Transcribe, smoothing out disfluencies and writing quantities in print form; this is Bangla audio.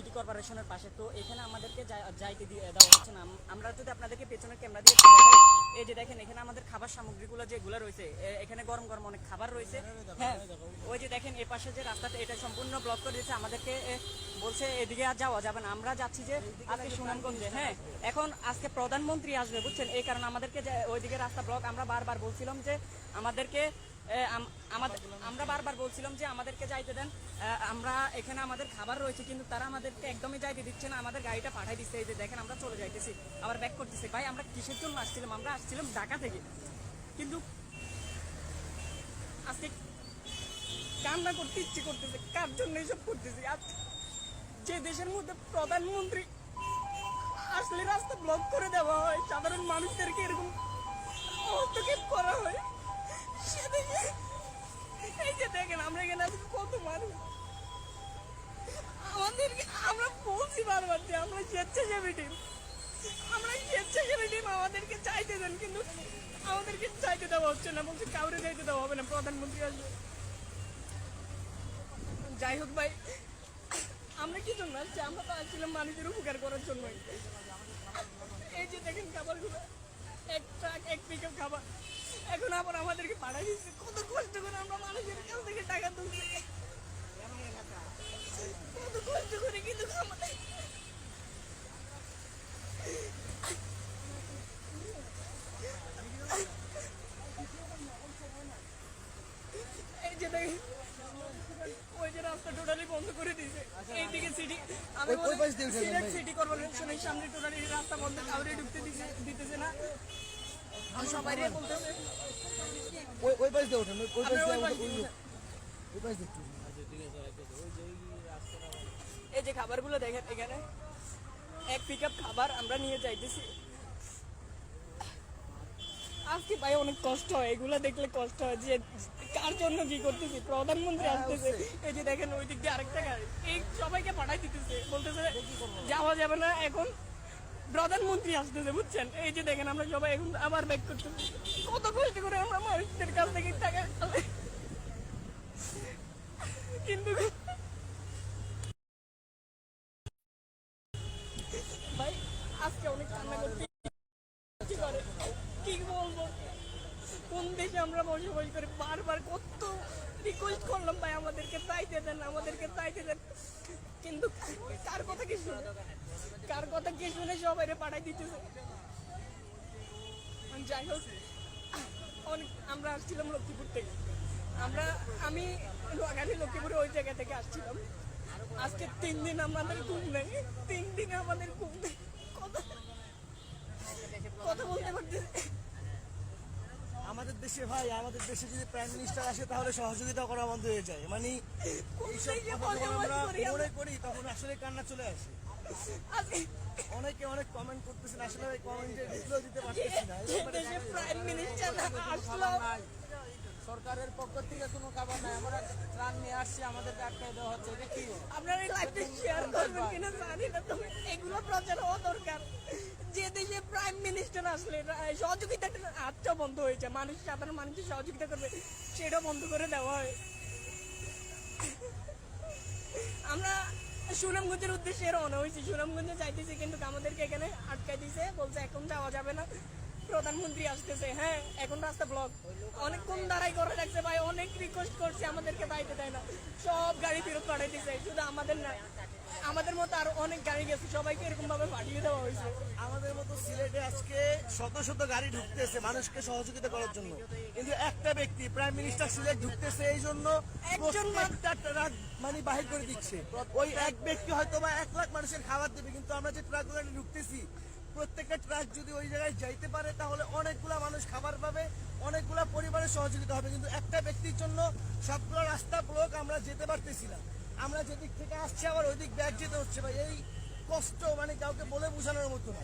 সিটি কর্পোরেশনের পাশে। তো এখানে আমাদেরকে যাইতে দেওয়া হচ্ছে না। আমরা যদি আপনাদেরকে পেছনের ক্যামেরা দিয়ে দেখাই, এই যে দেখেন এখানে আমাদের খাবার সামগ্রীগুলো যেগুলো রয়েছে, এখানে গরম গরম অনেক খাবার রয়েছে। হ্যাঁ, ওই যে দেখেন এই পাশে যে রাস্তাটা, এটা সম্পূর্ণ ব্লক করে দিয়েছে। আমাদেরকে বলছে এদিকে আর যাওয়া যাবে না। আমরা যাচ্ছি যে আজকে সুনামগঞ্জে। হ্যাঁ, এখন আজকে প্রধানমন্ত্রী আসবে, বুঝছেন, এই কারণে আমাদেরকে ওইদিকে রাস্তা ব্লক। আমরা বারবার বলছিলাম যে আমাদেরকে আমাদেরকে যাইতে দেন। আমরা এখানে আমাদের খাবার রয়েছে, কিন্তু তারা আমাদেরকে একদমই যাইতে দিচ্ছে না। আমাদের গাড়িটা পাঠাই দিচ্ছে। এই যে দেখেন আমরা চলে যাইতেছি, আবার ব্যাক করতেছি। ভাই আমরা কিসের জন্য আসছিলাম? আমরা আসছিলাম ঢাকা থেকে, কিন্তু আজকে কান্না করতে ইচ্ছে করতেছে। কার জন্য এইসব করতেছি? আজ যে দেশের মধ্যে প্রধানমন্ত্রী আসলে রাস্তা ব্লক করে দেওয়া হয়, সাধারণ মানুষদেরকে এরকম হস্তক্ষেপ করা হয়, সেদিকে এই যে দেখেন আমরা এখানে আছি কত মানুষ। আমাদেরকে আমরা বলছি বারবার যে আমরা স্বেচ্ছাসেবী টিম, আমাদেরকে চাইতে দেন, কিন্তু আমাদেরকে চাইতে দেওয়া হচ্ছে না। বলছে কাউরে চাইতে দেওয়া হবে না, প্রধানমন্ত্রী আসবে। যাই হোক ভাই, আমরা কি জন্য আসছি? আমরা তো আসছিলাম মানুষের উপকার করার জন্য। এই যে দেখেন খাবারগুলো, এক ট্রাক এক পিকআপ খাবার এখন আবার আমাদেরকে পাঠাই দিচ্ছে। কত কষ্ট করে আমরা মানুষের কাছ থেকে টাকা তুলছি, কত কষ্ট করে, কিন্তু এই যে দেখেন ওই যে রাস্তা টোটালি বন্ধ করে দিয়েছে। এইদিকে সিটি সিটি কর্পোরেশনের সামনে টোটালি রাস্তা বন্ধ, কাউরে ঢুকতে দিতেছে না। সবাই বলতেছে ওই পাশ দিয়ে ওঠেন, ওই পাশ দিয়ে এই যে খাবারগুলো দেখেন, এখানে এক পিকআপ খাবার আমরা নিয়ে যাইতেছি। আজকে ভাই অনেক কষ্ট হয়, এগুলো দেখলে কষ্ট হয় যে কার জন্য কি করতেছি। প্রধানমন্ত্রী আসতেছে, এই যে দেখেন ওই দিক দিয়ে আরেকটা গাড়ি, এই সবাইকে পাঠাই দিতেছে, বলতেছে যাওয়া যাবে না, এখন প্রধানমন্ত্রী আসতেছে, বুঝছেন। এই যে দেখেন আমরা সবাই এখন আবার ব্যাক করতেছি। কত কষ্ট করে আমরা মানুষদের কাছ থেকে টাকা, কিন্তু ভাই আজকে অনেক কান্না করতে কি বলবো। কোন দেশে আমরা বসবাস করি? বারবার কত রিকোয়েস্ট করলাম ভাই আমাদেরকে চাইতে দেন, আমাদেরকে চাইতে দেন, কিন্তু কার কথা কি শুনে, কার কথা কি শুনে সবাই পাঠাই দিতেছে। যাই হোক, অনেক আমরা আসছিলাম লক্ষ্মীপুর থেকে, আমি নোয়াখালী লক্ষ্মীপুরে ওই জায়গা থেকে আসছিলাম। আজকে 3 দিন আমাদের ঘুম নেই, 3 দিনে আমাদের ঘুম নেই, কথা বলতে পারতেছি। আমাদের দেশে ভাই, আমাদের দেশে যদি প্রাইম মিনিস্টার আসে তাহলে সহযোগিতা করা বন্ধ হয়ে যায়। মানে আমরা মনে করি তখন আসলে কান্না চলে আসে। অনেকে অনেক কমেন্ট করতেছেন, আসলে ওই কমেন্টে রিপ্লাই দিতে পারতেছি না। প্রাইম মিনিস্টার আসলো, সরকারের পক্ষ থেকে কোনো খাবার নাই, আমরা ত্রাণ নিয়ে আসছি, আমাদেরকে আটকাই দেওয়া হচ্ছে। এটা কি আপনারা এই লাইভটা শেয়ার করবেন কিনা জানি না, তবে এগুলো প্রচার হওয়া দরকার। যে দেশে প্রাইম মিনিস্টার আসলে সহযোগিতাটা হাতটা বন্ধ হয়েছে, মানুষ সাধারণ মানুষের সহযোগিতা করবে সেটা বন্ধ করে দেওয়া হয়। আমরা সুনামগঞ্জের উদ্দেশ্যে রওনা হয়েছি, সুনামগঞ্জে যাইতেছি, কিন্তু আমাদেরকে এখানে আটকাই দিছে, বলছে এখন যাওয়া যাবে না, প্রধানমন্ত্রী আসতেছে। হ্যাঁ, এখন রাস্তা ব্লক, অনেকক্ষণ দাঁড়াই করে রাখছে ভাই, অনেক রিকোয়েস্ট করছে, আমাদেরকে বাইতে দেয় না, সব গাড়ি ফেরত পাঠিয়ে দিছে। শুধু আমাদের না, আমাদের মতো আরো অনেক গাড়ি গেছে, সবাইকে এরকম ভাবে পাঠিয়ে দেওয়া হয়েছে। আমাদের মতো সিলেটে আজকে শত শত গাড়ি ঢুকতেছে মানুষকে সহযোগিতা করার জন্য, কিন্তু একটা ব্যক্তি প্রাইম মিনিস্টার সিলেট ঢুকতেছে, এই জন্য একজন ট্রাক মানে বাহির করে দিচ্ছে। ওই এক ব্যক্তি হয়তো বা 1 লাখ মানুষের খাবার দেবে, কিন্তু আমরা যে ট্রাকগুলো ঢুকতেছি, প্রত্যেকটা ট্রাক যদি ওই জায়গায় যাইতে পারে তাহলে অনেকগুলা মানুষ খাবার পাবে, অনেকগুলা পরিবারের সহযোগিতা হবে। কিন্তু একটা ব্যক্তির জন্য সবগুলো রাস্তা ব্লক, আমরা যেতে পারতেছি না। আমরা যেদিক থেকে আসছি আবার ওই দিক ব্যাগ যেতে হচ্ছে ভাই, এই কষ্ট মানে কাউকে বলে বোঝানোর মতো না।